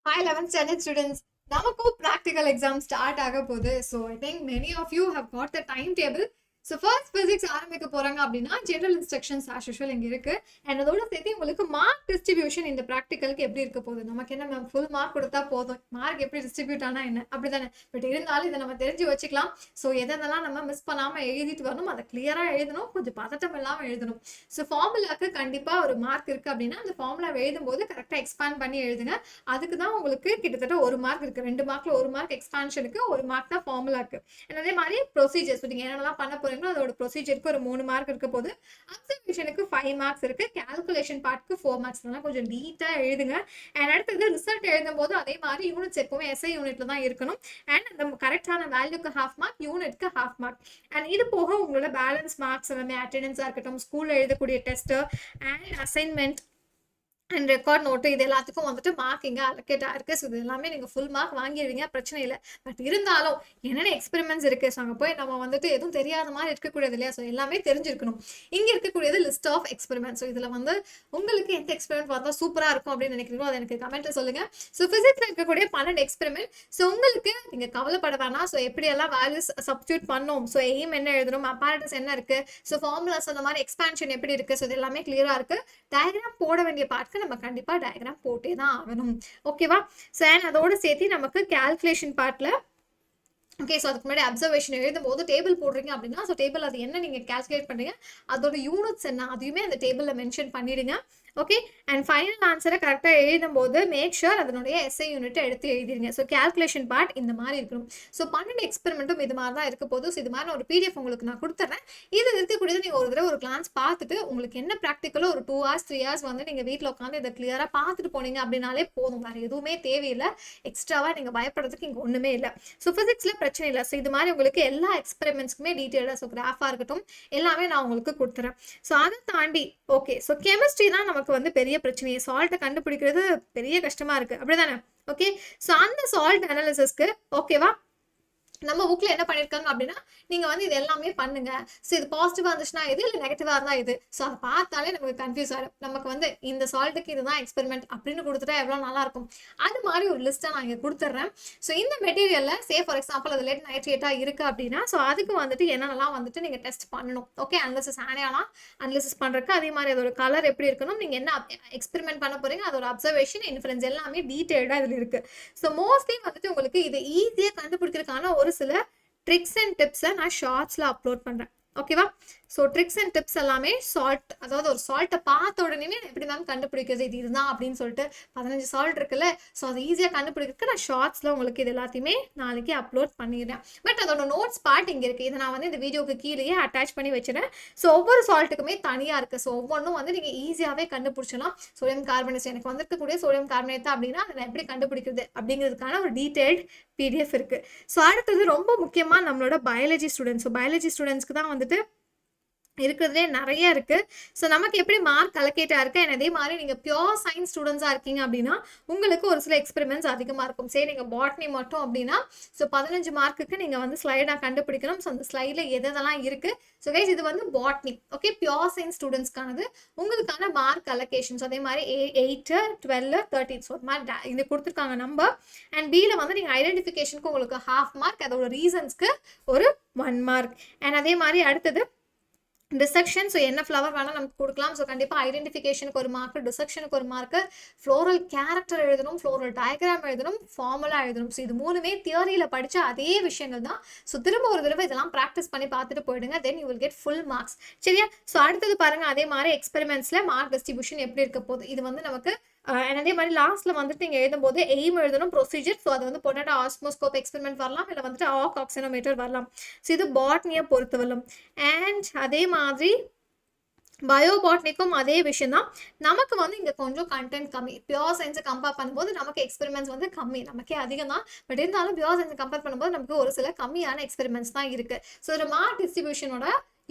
Hi 11th standard students. நமக்கும் practical exam start ஆக போகுது. So I think many of you have got the timetable. So first physics ஆரம்பிக்க போறாங்க அப்படின்னா general instructions as usual இங்க இருக்கு. And அதோட சேர்த்து உங்களுக்கு மார்க் டிஸ்ட்ரிபியூஷன் இந்த ப்ராக்டிகலுக்கு எப்படி இருக்க போகுது, நமக்கு என்ன மேம் ஃபுல் மார்க் கொடுத்தா போதும், மார்க் எப்படி டிஸ்ட்ரிபியூட் ஆனா என்ன அப்படிதானே. பட் இருந்தாலும் இதை நம்ம தெரிஞ்சு வச்சுக்கலாம். ஸோ எதெல்லாம் நம்ம மிஸ் பண்ணாம எழுதிட்டு வரணும், அதை கிளியரா எழுதணும், கொஞ்சம் பதட்டம் இல்லாம எழுதணும். ஸோ ஃபார்முலாக்கு கண்டிப்பா ஒரு மார்க் இருக்கு அப்படின்னா அந்த ஃபார்முலா எழுதும் போது கரெக்டா எக்ஸ்பேண்ட் பண்ணி எழுதுங்க. அதுக்கு தான் உங்களுக்கு கிட்டத்தட்ட ஒரு மார்க் இருக்கு. 2 மார்க்ல ஒரு மார்க் எக்ஸ்பான்ஷனுக்கு, ஒரு மார்க் தான் ஃபார்முலாக்கு. அதே மாதிரி ப்ரொசீஜர்ஸ் நீங்க என்னெல்லாம் பண்ண போறீங்களோ அதோட ப்ரொசீஜருக்கு ஒரு 3 மார்க் இருக்க போது. அப்சர்வேஷனுக்கு 5 மார்க்ஸ் இருக்கு. கால்குலேஷன் பார்ட்க்கு 4 மார்க்ஸ். இதெல்லாம் கொஞ்சம் நீட்டா எழுதுங்க. அண்ட் அடுத்தது ரிசல்ட் எழுதும் போது அதே மாதிரி யூனிட்ஸ் எப்பவுமே எஸ்ஐ யூனிட்ல தான் இருக்கணும். அண்ட் அந்த கரெக்டான வேல்யூக்கு ஹாஃப் மார்க், யூனிட்க்கு ஹாஃப் மார்க். அண்ட் இது போக உங்களோட பேலன்ஸ் மார்க்ஸ் எல்லாமே அட்டெண்டன்ஸா இருக்கட்டும், ஸ்கூல்ல எழுதக்கூடிய test and assignment and record note, இது எல்லாத்துக்கும் வந்துட்டு மார்க் இங்கே அலோகேட் ஆயிருக்கு. ஸோ இது எல்லாமே நீங்கள் ஃபுல் மார்க் வாங்கிடுவீங்க, பிரச்சனை இல்லை. பட் இருந்தாலும் என்னென்ன எக்ஸ்பெரிமெண்ட்ஸ் இருக்கு, ஸோ அங்கே போய் நம்ம வந்துட்டு எதுவும் தெரியாத மாதிரி இருக்கக்கூடாது இல்லையா. ஸோ எல்லாமே தெரிஞ்சிருக்கணும். இங்கே இருக்கக்கூடியது லிஸ்ட் ஆஃப் எக்ஸ்பெரிமெண்ட். ஸோ இதில் வந்து உங்களுக்கு எந்த எக்ஸ்பெரிமெண்ட் வந்தால் சூப்பராக இருக்கும் அப்படின்னு நினைக்கிறீங்களோ அதை எனக்கு கமெண்ட்ல சொல்லுங்க. ஸோ ஃபிசிக்ஸில் இருக்கக்கூடிய 12 எக்ஸ்பெரிமெண்ட். ஸோ உங்களுக்கு நீங்கள் கவலைப்பட வேணாம். ஸோ எப்படியெல்லாம் வேல்யூஸ் சப்ஸ்டியூட் பண்ணோம், ஸோ எய்ம் என்ன எழுதணும், அப்பாரட்டஸ் என்ன இருக்கு, ஸோ ஃபார்முலாஸ் அந்த மாதிரி எக்ஸ்பான்ஷன் எப்படி இருக்கு, ஸோ இது எல்லாமே கிளியரா இருக்கு. டயக்ராம் போட வேண்டிய பார்ட்க்கு நம்ம கண்டிப்பா டயக்ராம் போட்டே தான் ஆகணும். ஓகேவா. ஸோ அதோட சேர்த்து நமக்கு கால்குலேஷன் பார்ட்ல ஓகே. ஸோ அதுக்கு முன்னாடி அப்சர்வேஷன் எழுதும் போது டேபிள் போடுறீங்க அப்படின்னா ஸோ டேபிள் அது என்ன நீங்கள் கால்குலேட் பண்ணுறீங்க, அதோட யூனிட்ஸ் என்ன, அதையுமே அந்த டேபிளில் மென்ஷன் பண்ணிடுங்க. ஓகே. அண்ட் ஃபைனல் ஆன்சரை கரெக்டாக எழுதும் போது மேக் ஷுர் அதனுடைய எஸ்ஐ யூனிட்டை எடுத்து எழுதிடுங்க. ஸோ கால்குலேஷன் பார்ட் இந்த மாதிரி இருக்கணும். ஸோ 12 எக்ஸ்பெரிமெண்ட்டும் இது மாதிரி தான் இருக்க போது. ஸோ இது மாதிரி ஒரு பிடிஎஃப் உங்களுக்கு நான் கொடுத்துட்றேன். இது இருக்கக்கூடியது நீங்கள் ஒரு தடவை ஒரு கிளான்ஸ் பார்த்துட்டு உங்களுக்கு என்ன ப்ராக்டிக்கலோ ஒரு 2 hours 3 hours வந்து நீங்கள் வீட்டில் உட்காந்து இதை கிளியராக பார்த்துட்டு போனீங்க அப்படின்னாலே போதும். வேறு எதுவுமே தேவையில்லை. எக்ஸ்ட்ராவாக நீங்கள் பயப்படுறதுக்கு இங்கே ஒன்றுமே இல்லை. ஸோ ஃபிசிக்ஸில் பிரச்சனை இல்லை. ஸோ இது மாதிரி உங்களுக்கு எல்லா எக்ஸ்பெரிமெண்ட்ஸ்க்குமே டீட்டெயிலாக, ஸோ கிராஃபாக இருக்கட்டும் எல்லாமே நான் உங்களுக்கு கொடுத்துறேன். ஸோ அதை தாண்டி ஓகே. ஸோ கெமிஸ்ட்ரி தான் நமக்கு வந்து பெரிய பிரச்சனையே. சால்ட்டை கண்டுபிடிக்கிறது பெரிய கஷ்டமா இருக்கு அப்படிதானே. ஓகே. ஸோ அந்த சால்ட் அனாலிசிஸ்க்கு ஓகேவா நம்ம புக்ல என்ன பண்ணிருக்காங்க அப்படின்னா நீங்க வந்து இது எல்லாமே பண்ணுங்க. ஸோ இது பாசிட்டிவா இருந்துச்சுன்னா இது, இல்லை நெகட்டிவா இருந்தா இது. ஸோ அதை பார்த்தாலே நமக்கு கன்ஃபியூஸ் ஆகும். நமக்கு வந்து இந்த சால்ட்டுக்கு இதுதான் எக்ஸ்பெரிமெண்ட் அப்படின்னு கொடுத்துட்டா எவ்வளோ நல்லா இருக்கும். அது மாதிரி ஒரு லிஸ்ட்டை நான் இங்கே கொடுத்துட்றேன். ஸோ இந்த மெட்டீரியல்ல சே ஃபார் எக்ஸாம்பிள் அது லெட் நைட்ரேட்டா இருக்கு அப்படின்னா ஸோ அதுக்கு வந்துட்டு என்னென்னலாம் வந்துட்டு நீங்க டெஸ்ட் பண்ணணும். ஓகே. அனலிசிஸ் ஆனையாலாம் அனலிசிஸ் பண்றதுக்கு அதே மாதிரி அதோட கலர் எப்படி இருக்கணும், நீங்க என்ன எக்ஸ்பெரிமெண்ட் பண்ண போறீங்க, அதோட அப்சர்வேஷன் இன்ஃபரன்ஸ் எல்லாமே டீட்டெயில்டா இதுல இருக்கு. ஸோ மோஸ்ட்லி வந்துட்டு உங்களுக்கு இது ஈஸியாக கண்டுபிடிக்கிறதுக்கான ஒரு சில ட்ரிக்ஸ் அண்ட் டிப்ஸை நான் ஷார்ட்ஸில் அப்லோட் பண்ணுறேன். ஓகேவா. ஸோ ட்ரிக்ஸ் அண்ட் டிப்ஸ் எல்லாமே சால்ட், அதாவது ஒரு சால்ட்டை பார்த்த உடனே எப்படி மேம் கண்டுபிடிக்கிறது இது இதுதான் அப்படின்னு சொல்லிட்டு 15 சால்ட் இருக்குல்ல. ஸோ அதை ஈஸியாக கண்டுபிடிக்கிறதுக்கு நான் ஷார்ட்ஸில் உங்களுக்கு இது எல்லாத்தையுமே நாளைக்கு அப்லோட் பண்ணிடுறேன். பட் அதோட நோட்ஸ் பார்ட் இங்கே இருக்குது. இதை நான் வந்து இந்த வீடியோக்கு கீழேயே அட்டாச் பண்ணி வச்சுறேன். ஸோ ஒவ்வொரு சால்ட்டுக்குமே தனியாக இருக்குது. ஸோ ஒவ்வொன்றும் வந்து நீங்கள் ஈஸியாகவே கண்டுபிடிச்சலாம். சோடியம் கார்பனேட் எனக்கு வந்திருக்கக்கூடிய சோடியம் கார்பனேட் தான் அப்படின்னா அதை எப்படி கண்டுபிடிக்கிறது அப்படிங்கிறதுக்கான ஒரு டீட்டெயில்டு பிடிஎஃப் இருக்குது. ஸோ அடுத்தது ரொம்ப முக்கியமாக நம்மளோட பயாலஜி ஸ்டூடெண்ட்ஸ். ஸோ பயாலஜி ஸ்டூடெண்ட்ஸ்க்கு தான் வந்துட்டு இருக்கிறதுலே நிறைய இருக்கு. ஸோ நமக்கு எப்படி மார்க் அலோகேட்டா இருக்கு. அண்ட் அதே மாதிரி நீங்க பியோர் சயின்ஸ் ஸ்டூடெண்ட்ஸா இருக்கீங்க அப்படின்னா உங்களுக்கு ஒரு சில எக்ஸ்பெரிமெண்ட்ஸ் அதிகமாக இருக்கும். சரி நீங்க பாட்னி மட்டும் அப்படின்னா ஸோ 15 மார்க்குக்கு நீங்க வந்து ஸ்லைடாக கண்டுபிடிக்கணும். ஸோ அந்த ஸ்லைடில் எதெல்லாம் இருக்கு. ஸோ கைஸ் இது வந்து பாட்னி. ஓகே. பியோர் சயின்ஸ் ஸ்டூடெண்ட்ஸ்க்கானது. உங்களுக்கான மார்க் அலோகேஷன்ஸ் அதே மாதிரி 8, 12, 13 ஸோ மாதிரி இது கொடுத்துருக்காங்க நம்பர். அண்ட் பியில் வந்து நீங்கள் ஐடென்டிஃபிகேஷனுக்கு உங்களுக்கு ஹாஃப் மார்க், அதோட ரீசன்ஸ்க்கு ஒரு 1 மார்க். அண்ட் அதே மாதிரி அடுத்தது டிசெக்ஷன். ஸோ என்ன ஃப்ளவர் வேணால் நமக்கு கொடுக்கலாம். ஸோ கண்டிப்பாக ஐடென்டிஃபிகேஷனுக்கு ஒரு மார்க், டிசெக்ஷனுக்கு ஒரு மார்க்கு, ஃப்ளோரல் கேரக்டர் எழுதணும், ஃப்ளோரல் டயக்ராம் எழுதணும், ஃபார்முலா எழுதணும். ஸோ இது மூணுமே தியரியில் படித்த அதே விஷயங்கள் தான். ஸோ திரும்ப ஒரு தடவை இதெல்லாம் ப்ராக்டிஸ் பண்ணி பார்த்துட்டு போயிடுங்க. Then you will get full marks. சரியா. ஸோ அடுத்தது பாருங்கள் அதே மாதிரி எக்ஸ்பெரிமெண்ட்ஸில் மார்க் டிஸ்ட்ரிபியூஷன் எப்படி இருக்க போகுது. இது வந்து நமக்கு அதே மாதிரி லாஸ்ட்டில் வந்துட்டு நீங்கள் எழுதும்போது எய்ம் எழுதணும், ப்ரொசீஜர். ஸோ அது வந்து பொட்டாட்டோ ஆஸ்மோஸ்கோப் எக்ஸ்பெரிமெண்ட் வரலாம், இல்லை வந்துட்டு ஆக் ஆக்சினோமீட்டர் வரலாம். ஸோ இது பாட்னியை பொறுத்தவரைக்கும். அண்ட் அதே மாதிரி பயோபாட்னிக்கும் அதே விஷயம் தான். நமக்கு வந்து இங்கே கொஞ்சம் கண்டென்ட் கம்மி. பியோர் சயின்ஸை கம்பேர் பண்ணும்போது நமக்கு எக்ஸ்பெரிமெண்ட்ஸ் வந்து கம்மி, நமக்கே அதிகம் தான். பட் இருந்தாலும் பியோர் சயின்ஸை கம்பேர் பண்ணும்போது நமக்கு ஒரு சில கம்மியான எக்ஸ்பெரிமெண்ட்ஸ் தான் இருக்குது. ஸோ ஒரு மார்க் டிஸ்ட்ரிபியூஷனோட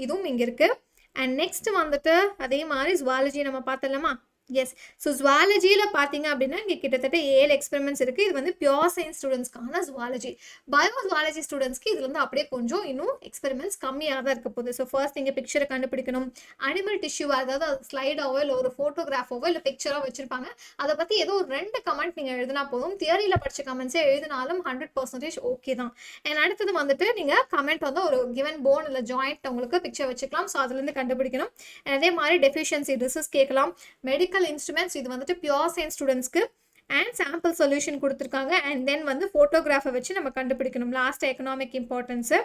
இதுவும் இங்கே இருக்குது. அண்ட் நெக்ஸ்ட் வந்துட்டு அதே மாதிரி ஜுவாலஜி நம்ம பார்த்துடலாமா. எஸ். ஸோ ஜுவாலஜியில் பார்த்தீங்க அப்படின்னா இங்கே கிட்டத்தட்ட 7 எக்ஸ்பெரிமெண்ட்ஸ் இருக்குது. இது வந்து பியோர் சயின்ஸ் ஸ்டூடெண்ட்ஸ்க்கான ஜுவாலஜி. பயோ ஜுவாலஜி ஸ்டூடெண்ட்ஸ்க்கு இதில் வந்து அப்படியே கொஞ்சம் இன்னும் எக்ஸ்பெரிமெண்ட்ஸ் கம்மியாக தான் இருக்க போகுது. ஸோ ஃபர்ஸ்ட் நீங்கள் பிக்சரை கண்டுபிடிக்கணும். அனிமல் டிஷ்யூ அதாவது அது ஸ்லைடாவோ இல்லை ஒரு ஃபோட்டோகிராஃபாவோ இல்லை பிக்சராக வச்சுருப்பாங்க. அதை பற்றி ஏதோ ஒரு 2 கமெண்ட் நீங்கள் எழுதினா போதும். தியரியில் படித்த கமெண்ட்ஸே எழுதினாலும் 100% ஓகே தான். அண்ட் அடுத்தது வந்துட்டு நீங்கள் கமெண்ட் வந்து ஒரு கிவன் போன் இல்லை ஜாயிண்ட் உங்களுக்கு பிக்சர் வச்சுக்கலாம். ஸோ அதுலேருந்து கண்டுபிடிக்கணும். அதே மாதிரி டெஃபிஷியன்சி டிசீஸ் கேட்கலாம். மெடிக்கல் இன்ஸ்ட்ருமெண்ட்ஸ் இது வந்துட்டு பியோர் சயின்ஸ் ஸ்டூடெண்ட்ஸ்க்கு அண்ட் சாம்பிள் சொல்யூஷன் கொடுத்துருக்காங்க. அண்ட் தென் வந்து ஃபோட்டோகிராஃபை வச்சு நம்ம கண்டுபிடிக்கணும். Last economic importance.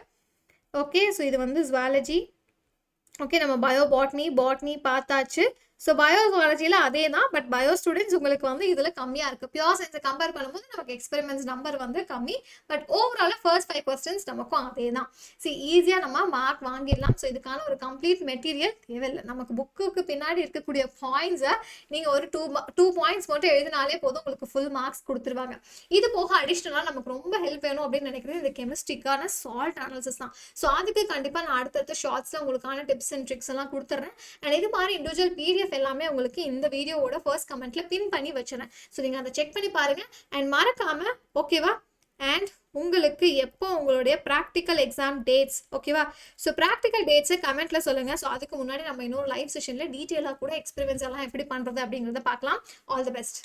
Okay, so இது வந்து ஜுவாலஜி. ஓகே, நம்ம பாட்னி பார்த்தாச்சு. ஸோ பயோ ஜுவாலஜியில் அதே தான். பட் பயோ ஸ்டூடெண்ட்ஸ் உங்களுக்கு வந்து இதில் கம்மியாக இருக்குது. பியோர் சயின்ஸை கம்பேர் பண்ணும்போது நமக்கு எக்ஸ்பெரிமெண்ட்ஸ் நம்பர் வந்து கம்மி. பட் ஓவராலாக ஃபர்ஸ்ட் 5 கொஸ்டின்ஸ் நமக்கும் அதே தான். ஈஸியாக நம்ம மார்க் வாங்கிடலாம். ஸோ இதுக்கான ஒரு கம்ப்ளீட் மெட்டீரியல் தேவையில்லை. நமக்கு புக்குக்கு பின்னாடி இருக்கக்கூடிய பாயிண்ட்ஸை நீங்கள் ஒரு 2 பாயிண்ட்ஸ் மட்டும் எழுதினாலே போதும், உங்களுக்கு ஃபுல் மார்க்ஸ் கொடுத்துருவாங்க. இது போக அடிஷ்னலாக நமக்கு ரொம்ப ஹெல்ப் வேணும் அப்படின்னு நினைக்கிறது இந்த கெமிஸ்ட்ரிக்கான சால்ட் அனாலிசிஸ் தான். ஸோ அதுக்கு கண்டிப்பாக நான் அடுத்தடுத்த ஷார்ட்ஸில் உங்களுக்கான டிப்ஸ் அண்ட் ட்ரிக்ஸ் எல்லாம் கொடுத்துட்றேன். அண்ட் இது மாதிரி இண்டிவிஜுவல் PDF எல்லாமே உங்களுக்கு இந்த வீடியோவோட ஃபர்ஸ்ட் கமெண்ட்ல பின் பண்ணி வச்சிடறேன். ஸோ நீங்கள் அதை செக் பண்ணி பாருங்க. அண்ட் மறக்காம ஓகேவா. அண்ட் உங்களுக்கு எப்போ உங்களுடைய ப்ராக்டிக்கல் எக்ஸாம் டேட்ஸ் ஓகேவா. ஸோ ப்ராக்டிக்கல் டேட்ஸை கமெண்ட்ல சொல்லுங்க. ஸோ அதுக்கு முன்னாடி நம்ம இன்னொரு லைவ் செஷன்ல டீட்டெயிலாக கூட எக்ஸ்பெரிமெண்ட்ஸ் எல்லாம் எப்படி பண்றது அப்படிங்கிறத பார்க்கலாம். All the best.